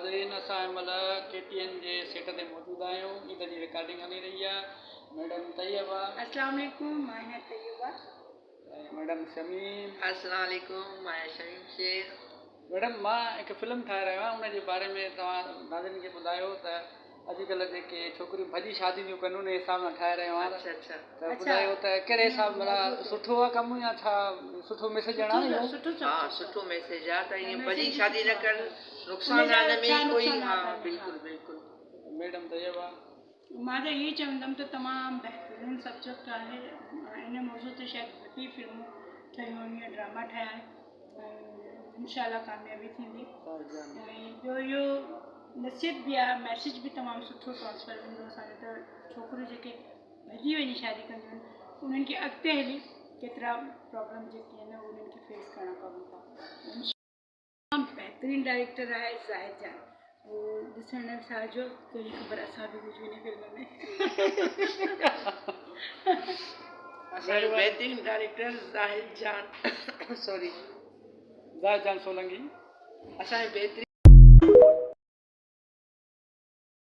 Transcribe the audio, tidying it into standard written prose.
नाज़रीन असां हिनमहिल KTN जे सेट ते मौजूदु आहियूं। ईद जी रिकॉर्डिंग हली रही आहे। मैडम तैयबा, अस्सलाम वालेकुम, मैं है तैयबा। मैडम शमीम, अस्सलाम वालेकुम, मैं शमीम शेख। मैडम मां हिकु फिल्म ठाहे रहियो आहियां, उन जे बारे में तव्हां नाज़रीन खे ॿुधायो त अॼुकल्ह जेके छोकिरियूं भॼी शादियूं कनि उन हिसाब सां ठाहे रहियो आहियां। अच्छा त ॿुधायो त कहिड़े हिसाब सां सुठो आहे कमु या छा सुठो मैसेज ॾियणो आहे? हाँ, सुठो मैसेज आहे त ईअं भॼी शादी न कर, नुक़सान आहे हिन में कोई। हाँ, बिल्कुलु बिल्कुलु। मैडम तैयबा, मां त इहे चवंदमि त तमामु बहितरीनु सब्जेक्ट आहे। इन मौज़ूअ ते शायदि घणी फिल्मूं ठहियूं आहिनि या ड्रामा ठहिया आहिनि ऐं इंशाअल्लाह कामयाबी थींदी। ऐं ॿियो इहो नसीहत बि आहे, मैसेज बि तमामु सुठो ट्रांसफर वेंदो असांजो त छोकिरियूं जेके भॼी वञी शादी कंदियूं आहिनि उन्हनि खे अॻिते हली केतिरा प्रॉब्लम जेके आहिनि उन्हनि खे फेस करणा पवनि था। बहितरीनु डायरेक्टर आहे ज़ाहिद जान, वो ॾिसण सां जो कहिड़ी ख़बर असां बि हुजूं हिन फिल्म में। असांजो बहितरीनु डायरेक्टर ज़ाहिद जान सॉरी ज़ाहिद जान सोलंकी। असांजो बहितरीनु